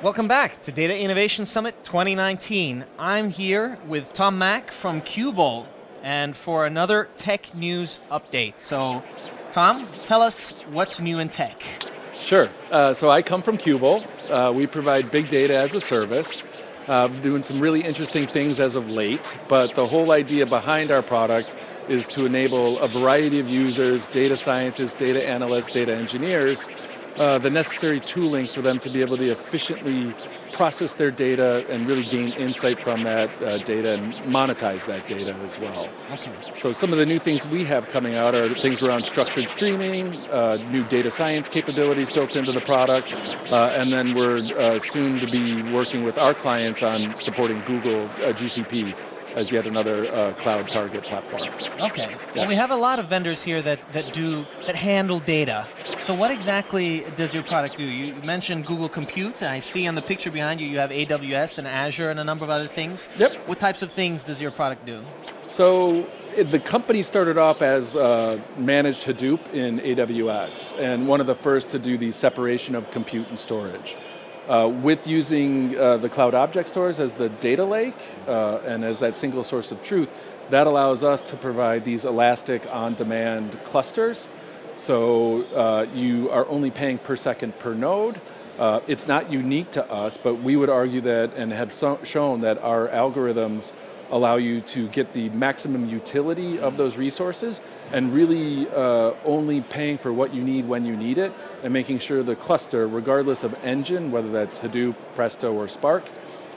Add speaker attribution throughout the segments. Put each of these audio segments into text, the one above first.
Speaker 1: Welcome back to Data Innovation Summit 2019. I'm here with Tom Mack from Qubole, and for another tech news update. So, Tom, tell us what's new in tech.
Speaker 2: Sure. So I come from Qubole. We provide big data as a service, doing some really interesting things as of late, but the whole idea behind our product is to enable a variety of users, data scientists, data analysts, data engineers, the necessary tooling for them to be able to efficiently process their data and really gain insight from that data and monetize that data as well.
Speaker 1: Okay.
Speaker 2: So some of the new things we have coming out are things around structured streaming, new data science capabilities built into the product, and then we're soon to be working with our clients on supporting Google GCP as yet another cloud target platform.
Speaker 1: Okay.
Speaker 2: Yeah.
Speaker 1: Well, we have a lot of vendors here that handle data. So what exactly does your product do? You mentioned Google Compute. I see on the picture behind you, you have AWS and Azure and a number of other things.
Speaker 2: Yep.
Speaker 1: What types of things does your product do?
Speaker 2: So the company started off as managed Hadoop in AWS, and one of the first to do the separation of compute and storage. With using the cloud object stores as the data lake and as that single source of truth, that allows us to provide these elastic on-demand clusters. So you are only paying per second per node. It's not unique to us, but we would argue that and have shown that our algorithms allow you to get the maximum utility of those resources and really only paying for what you need when you need it and making sure the cluster, regardless of engine, whether that's Hadoop, Presto, or Spark,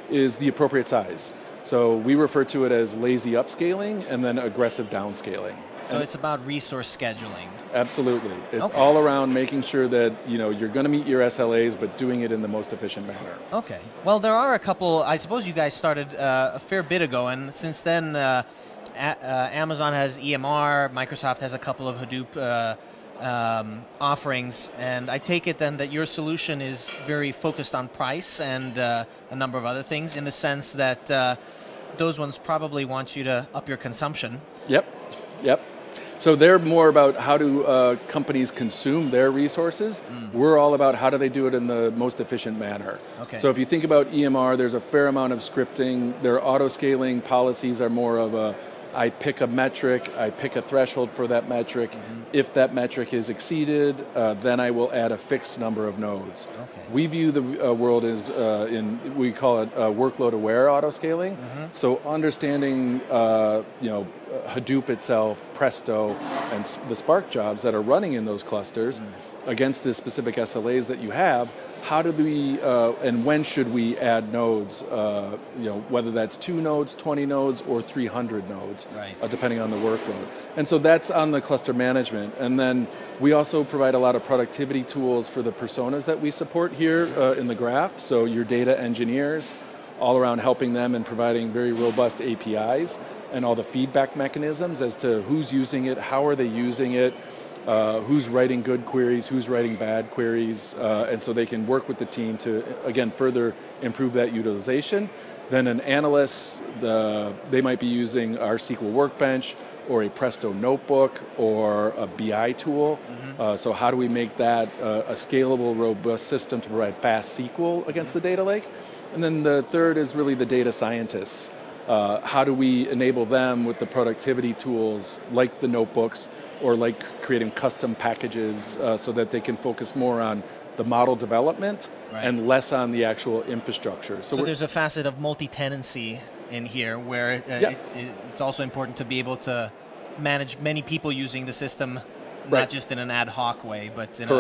Speaker 2: is the appropriate size. So we refer to it as lazy upscaling and then aggressive downscaling.
Speaker 1: So it's about resource scheduling.
Speaker 2: Absolutely. It's
Speaker 1: Okay.
Speaker 2: all around making sure that you're going to meet your SLAs, but doing it in the most efficient manner.
Speaker 1: Okay. Well, there are a couple. I suppose you guys started a fair bit ago, and since then, Amazon has EMR, Microsoft has a couple of Hadoop offerings, and I take it then that your solution is very focused on price and a number of other things, in the sense that those ones probably want you to up your consumption.
Speaker 2: Yep. So they're more about how do companies consume their resources. We're all about how do they do it in the most efficient manner.
Speaker 1: Okay.
Speaker 2: So if you think about EMR, there's a fair amount of scripting. Their auto-scaling policies are more of a, I pick a metric, I pick a threshold for that metric. If that metric is exceeded, then I will add a fixed number of nodes.
Speaker 1: Okay.
Speaker 2: We view the world as, we call it workload-aware auto-scaling. So understanding, Hadoop itself, Presto, and the Spark jobs that are running in those clusters against the specific SLAs that you have, how do we and when should we add nodes, whether that's 2 nodes, 20 nodes, or 300 nodes,
Speaker 1: Right.
Speaker 2: Depending on the workload. And so that's on the cluster management. And then we also provide a lot of productivity tools for the personas that we support here in the graph. So your data engineers, all around helping them and providing very robust APIs and all the feedback mechanisms as to who's using it, how are they using it, who's writing good queries, who's writing bad queries, and so they can work with the team to, again, further improve that utilization. Then an analyst, they might be using our SQL Workbench or a Presto notebook or a BI tool. So how do we make that a scalable, robust system to provide fast SQL against the data lake? And then the third is really the data scientists. How do we enable them with the productivity tools like the notebooks or like creating custom packages so that they can focus more on the model development and less on the actual infrastructure.
Speaker 1: So there's a facet of multi-tenancy in here where it's also important to be able to manage many people using the system, not just in an ad hoc way, but in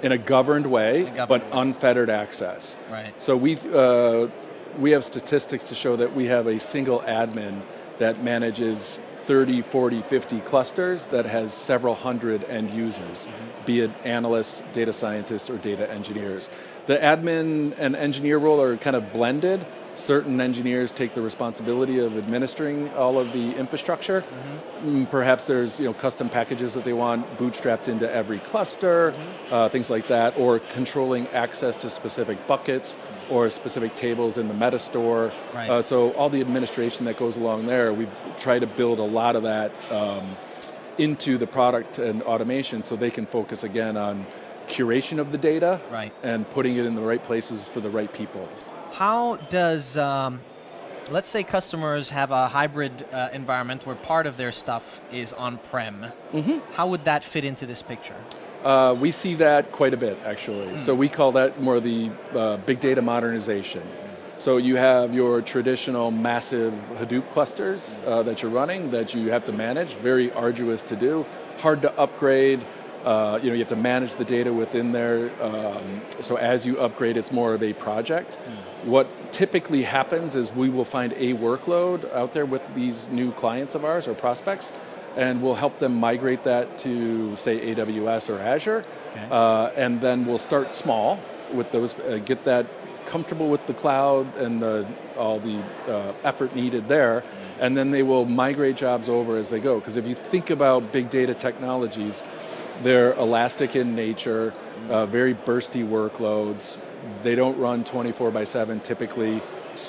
Speaker 2: in a governed way, but unfettered access.
Speaker 1: Right.
Speaker 2: So we have statistics to show that we have a single admin that manages 30, 40, 50 clusters that has several hundred end users, be it analysts, data scientists, or data engineers. The admin and engineer role are kind of blended. Certain engineers take the responsibility of administering all of the infrastructure. Perhaps there's custom packages that they want bootstrapped into every cluster, things like that, or controlling access to specific buckets or specific tables in the Metastore. So all the administration that goes along there, we try to build a lot of that into the product and automation so they can focus again on curation of the data
Speaker 1: Right.
Speaker 2: and putting it in the right places for the right people.
Speaker 1: How does, let's say customers have a hybrid environment where part of their stuff is on-prem. How would that fit into this picture?
Speaker 2: We see that quite a bit, actually. So we call that more the big data modernization. So you have your traditional massive Hadoop clusters that you're running that you have to manage, very arduous to do, hard to upgrade. You have to manage the data within there. So as you upgrade, it's more of a project. What typically happens is we will find a workload out there with these new clients of ours or prospects, and we'll help them migrate that to, say, AWS or Azure. Okay. And then we'll start small with those, get that comfortable with the cloud and all the effort needed there, and then they will migrate jobs over as they go. Because if you think about big data technologies, they're elastic in nature, very bursty workloads. They don't run 24/7 typically.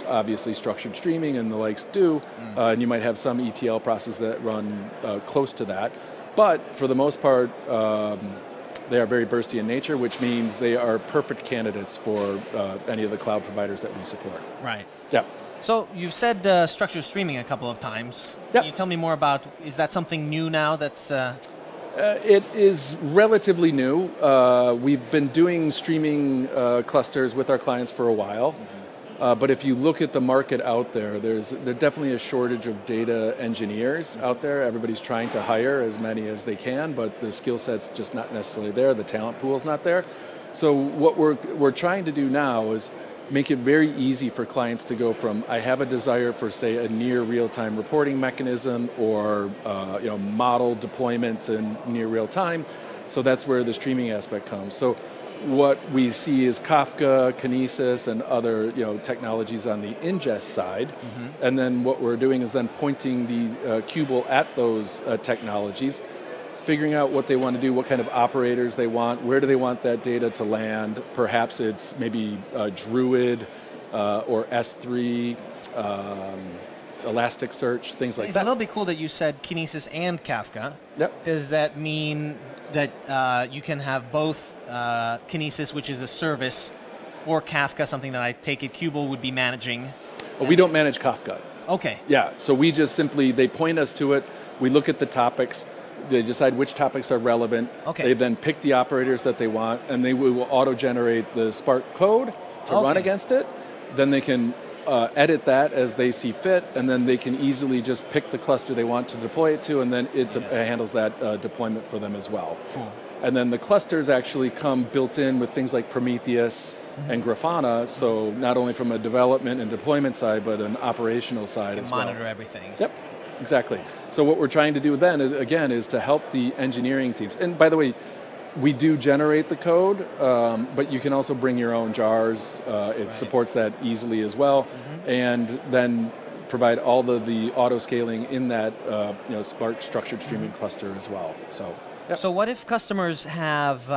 Speaker 2: Obviously structured streaming and the likes do, and you might have some ETL processes that run close to that. But for the most part, they are very bursty in nature, which means they are perfect candidates for any of the cloud providers that we support.
Speaker 1: Right.
Speaker 2: Yeah.
Speaker 1: So you've said structured streaming a couple of times.
Speaker 2: Yeah.
Speaker 1: Can you tell me more about, is that something new now that's...
Speaker 2: It is relatively new. We've been doing streaming clusters with our clients for a while. But if you look at the market out there, there's definitely a shortage of data engineers out there. Everybody's trying to hire as many as they can, but the skill set's just not necessarily there. The talent pool's not there. So what we're trying to do now is make it very easy for clients to go from, I have a desire for, say, a near real-time reporting mechanism or model deployment in near real time. So that's where the streaming aspect comes. So what we see is Kafka, Kinesis, and other technologies on the ingest side. And then what we're doing is then pointing the Qubole at those technologies, figuring out what they want to do, what kind of operators they want, where do they want that data to land. Perhaps it's maybe Druid or S3, Elasticsearch, things like that.
Speaker 1: It's a little bit cool that you said Kinesis and Kafka.
Speaker 2: Yep.
Speaker 1: Does that mean that you can have both Kinesis, which is a service, or Kafka, something that I take it Qubole would be managing?
Speaker 2: Well, we don't manage Kafka.
Speaker 1: Okay.
Speaker 2: Yeah, so we just simply, they point us to it, we look at the topics, they decide which topics are relevant,
Speaker 1: okay.
Speaker 2: They then pick the operators that they want, and they will auto-generate the Spark code to run against it. Then they can edit that as they see fit, and then they can easily just pick the cluster they want to deploy it to, and then it handles that deployment for them as well.
Speaker 1: Cool.
Speaker 2: And then the clusters actually come built in with things like Prometheus and Grafana, so not only from a development and deployment side, but an operational side as well.
Speaker 1: Monitor everything.
Speaker 2: Yep, exactly. So what we're trying to do then, again, is to help the engineering teams. And by the way, we do generate the code, but you can also bring your own jars. It supports that easily as well, and then provide all the auto scaling in that Spark structured streaming cluster as well. So, yep.
Speaker 1: So what if customers have?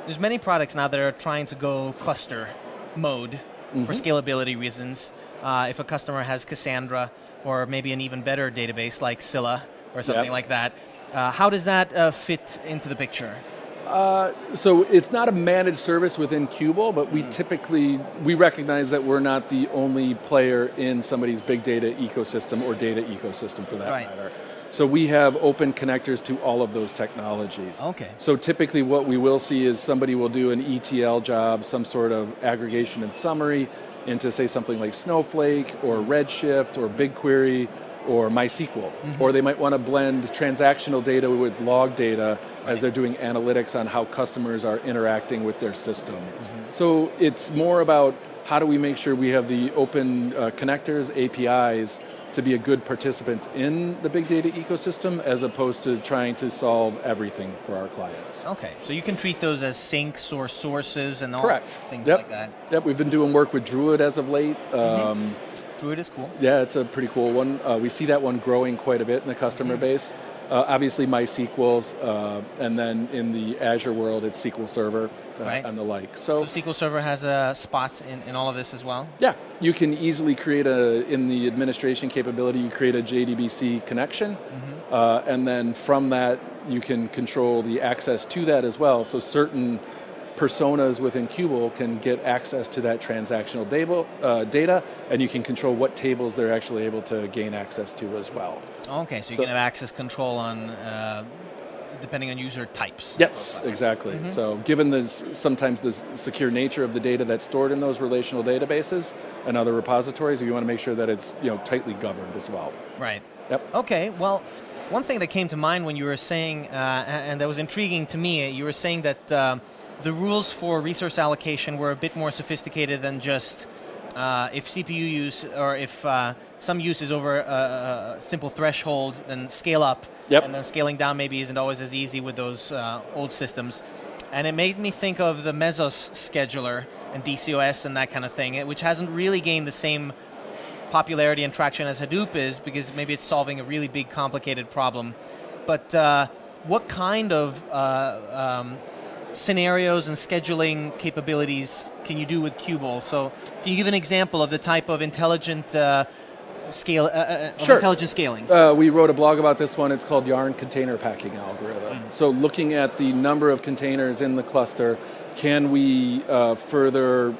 Speaker 1: There's many products now that are trying to go cluster mode for scalability reasons. If a customer has Cassandra or maybe an even better database like Scylla or something like that, how does that fit into the picture?
Speaker 2: So it's not a managed service within Qubole, but we recognize that we're not the only player in somebody's big data ecosystem or data ecosystem for that matter. So we have open connectors to all of those technologies.
Speaker 1: Okay.
Speaker 2: So typically what we will see is somebody will do an ETL job, some sort of aggregation and summary into, say, something like Snowflake or Redshift or BigQuery or MySQL. Or they might want to blend transactional data with log data as they're doing analytics on how customers are interacting with their system. So it's more about how do we make sure we have the open connectors, APIs, to be a good participant in the big data ecosystem as opposed to trying to solve everything for our clients.
Speaker 1: Okay, so you can treat those as sinks or sources and all things like that.
Speaker 2: Yep, we've been doing work with Druid as of late.
Speaker 1: Druid is cool.
Speaker 2: Yeah, it's a pretty cool one. We see that one growing quite a bit in the customer base. Obviously MySQL's, and then in the Azure world, it's SQL Server and the like. So
Speaker 1: SQL Server has a spot in all of this as well?
Speaker 2: Yeah, you can easily create in the administration capability, you create a JDBC connection, and then from that, you can control the access to that as well. So certain personas within Qubole can get access to that transactional data, and you can control what tables they're actually able to gain access to as well.
Speaker 1: Okay, so you can have access control on, depending on user types.
Speaker 2: Yes, exactly. So given this, sometimes the secure nature of the data that's stored in those relational databases and other repositories, you want to make sure that it's tightly governed as well.
Speaker 1: Right.
Speaker 2: Yep.
Speaker 1: Okay, well, one thing that came to mind when you were saying, and that was intriguing to me, you were saying that the rules for resource allocation were a bit more sophisticated than just if CPU use, or if some use is over a simple threshold, then scale up.
Speaker 2: Yep.
Speaker 1: And then scaling down maybe isn't always as easy with those old systems. And it made me think of the Mesos scheduler and DCOS and that kind of thing, which hasn't really gained the same popularity and traction as Hadoop is, because maybe it's solving a really big, complicated problem. But what kind of scenarios and scheduling capabilities can you do with Qubole? So can you give an example of the type of intelligent
Speaker 2: Sure.
Speaker 1: intelligent scaling?
Speaker 2: We wrote a blog about this one. It's called Yarn Container Packing Algorithm. So looking at the number of containers in the cluster, can we further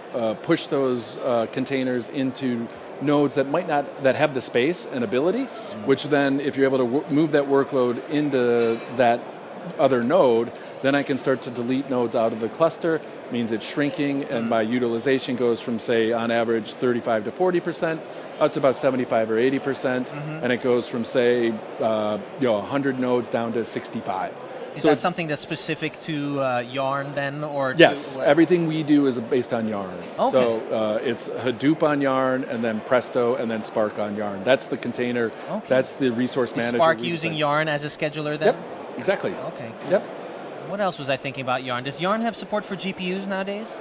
Speaker 2: push those containers into nodes that that have the space and ability, which then if you're able to move that workload into that other node, then I can start to delete nodes out of the cluster, means it's shrinking, and my utilization goes from, say, on average 35 to 40%, up to about 75 or 80%, and it goes from, say, 100 nodes down to 65.
Speaker 1: Is that something that's specific to Yarn then, or?
Speaker 2: Yes, everything we do is based on Yarn.
Speaker 1: Okay.
Speaker 2: So it's Hadoop on Yarn, and then Presto, and then Spark on Yarn. That's the container. Okay. That's the resource manager.
Speaker 1: Is Spark using Yarn as a scheduler then?
Speaker 2: Yep, exactly.
Speaker 1: Okay. Cool.
Speaker 2: Yep.
Speaker 1: What else was I thinking about Yarn? Does Yarn have support for GPUs nowadays?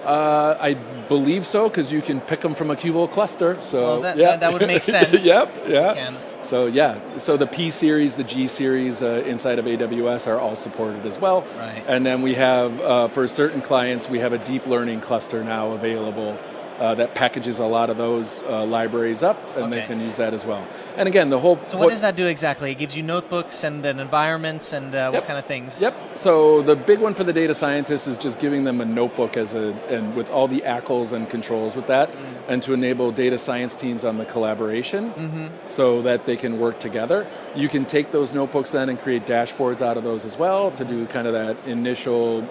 Speaker 2: I believe so, because you can pick them from a Qubole cluster. So
Speaker 1: that would make sense.
Speaker 2: Yep, yeah. So so the P series, the G series inside of AWS are all supported as well.
Speaker 1: Right.
Speaker 2: And then we have, for certain clients, we have a deep learning cluster now available that packages a lot of those libraries up, and they can use that as well. And again, the whole...
Speaker 1: So what does that do exactly? It gives you notebooks and then environments and what kind of things?
Speaker 2: Yep. So the big one for the data scientists is just giving them a notebook and with all the ACLs and controls with that, and to enable data science teams on the collaboration so that they can work together. You can take those notebooks then and create dashboards out of those as well to do kind of that initial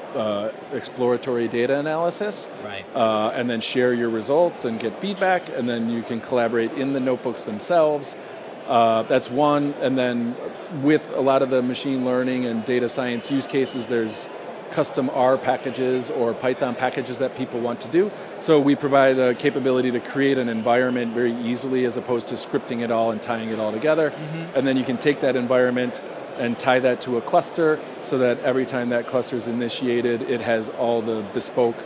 Speaker 2: exploratory data analysis.
Speaker 1: Right.
Speaker 2: And then share your results and get feedback, and then you can collaborate in the notebooks themselves. That's one, and then with a lot of the machine learning and data science use cases, there's custom R packages or Python packages that people want to do. So we provide a capability to create an environment very easily, as opposed to scripting it all and tying it all together. And then you can take that environment and tie that to a cluster, so that every time that cluster is initiated, it has all the bespoke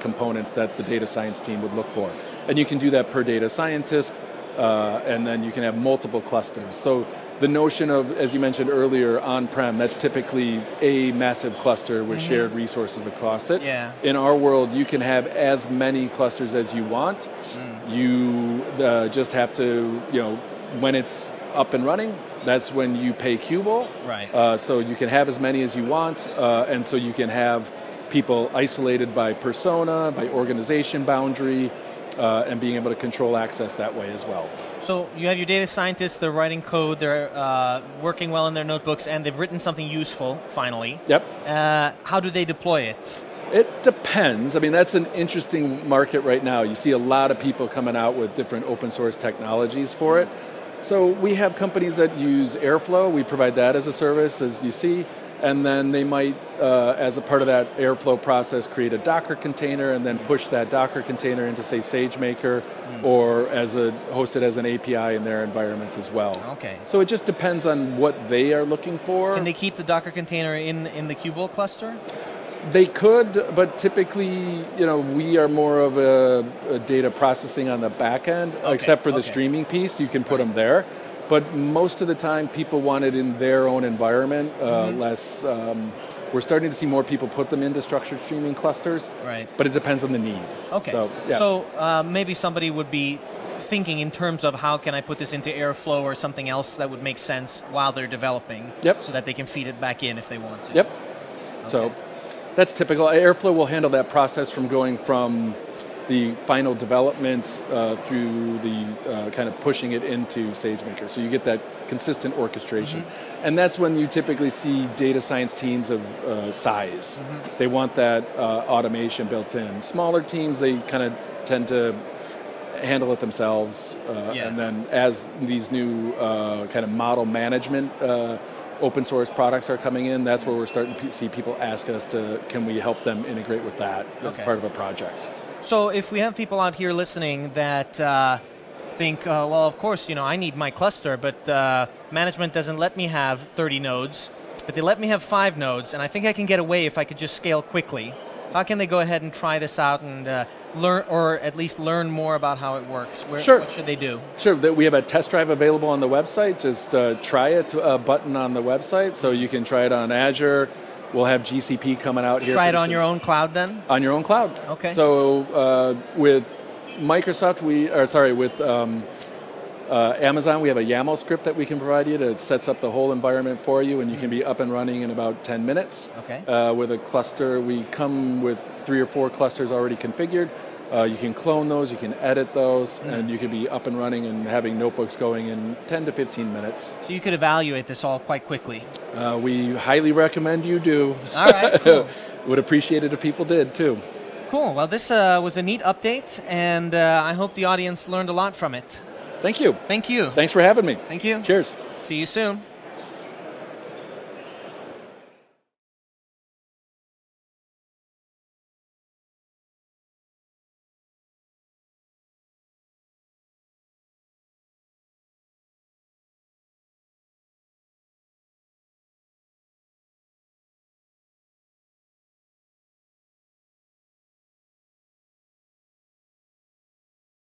Speaker 2: components that the data science team would look for. And you can do that per data scientist, and then you can have multiple clusters. So the notion of, as you mentioned earlier, on-prem, that's typically a massive cluster with shared resources across it.
Speaker 1: Yeah.
Speaker 2: In our world, you can have as many clusters as you want. You just have to, when it's up and running, that's when you pay Qubole.
Speaker 1: Right.
Speaker 2: So you can have as many as you want, and so you can have people isolated by persona, by organization boundary, and being able to control access that way as well.
Speaker 1: So you have your data scientists, they're writing code, they're working well in their notebooks, and they've written something useful, finally.
Speaker 2: Yep.
Speaker 1: How do they deploy it?
Speaker 2: It depends. I mean, that's an interesting market right now. You see a lot of people coming out with different open source technologies for it. So we have companies that use Airflow. We provide that as a service, as you see. And then they might, as a part of that Airflow process, create a Docker container and then push that Docker container into, say, SageMaker, or hosted as an API in their environment as well.
Speaker 1: Okay.
Speaker 2: So it just depends on what they are looking for.
Speaker 1: Can they keep the Docker container in the Qubole cluster?
Speaker 2: They could, but typically, we are more of a data processing on the back end, except for the streaming piece. You can put them there. But most of the time, people want it in their own environment. We're starting to see more people put them into structured streaming clusters.
Speaker 1: Right.
Speaker 2: But it depends on the need.
Speaker 1: Okay. So maybe somebody would be thinking in terms of, how can I put this into Airflow or something else that would make sense while they're developing, so that they can feed it back in if they want to.
Speaker 2: Yep.
Speaker 1: Okay.
Speaker 2: So That's typical. Airflow will handle that process from going from the final development through the kind of pushing it into SageMaker. So you get that consistent orchestration. And that's when you typically see data science teams of size. They want that automation built in. Smaller teams, they kind of tend to handle it themselves. And then as these new kind of model management open source products are coming in, that's where we're starting to see people ask us can we help them integrate with that as part of a project.
Speaker 1: So if we have people out here listening that think, well, of course, I need my cluster, but management doesn't let me have 30 nodes, but they let me have 5 nodes, and I think I can get away if I could just scale quickly. How can they go ahead and try this out and learn, or at least learn more about how it works? What should they do?
Speaker 2: Sure, we have a test drive available on the website. Just try it button on the website, so you can try it on Azure. We'll have GCP coming out here.
Speaker 1: Try it on your own cloud then?
Speaker 2: On your own cloud.
Speaker 1: Okay.
Speaker 2: So with Microsoft, with Amazon, we have a YAML script that we can provide you that sets up the whole environment for you, and you can be up and running in about 10 minutes.
Speaker 1: Okay.
Speaker 2: With a cluster, we come with 3 or 4 clusters already configured. You can clone those, you can edit those, and you can be up and running and having notebooks going in 10 to 15 minutes.
Speaker 1: So you could evaluate this all quite quickly.
Speaker 2: We highly recommend you do.
Speaker 1: All right, cool.
Speaker 2: Would appreciate it if people did too.
Speaker 1: Cool, well this was a neat update, and I hope the audience learned a lot from it.
Speaker 2: Thank you.
Speaker 1: Thank you.
Speaker 2: Thanks for having me.
Speaker 1: Thank you.
Speaker 2: Cheers.
Speaker 1: See you soon.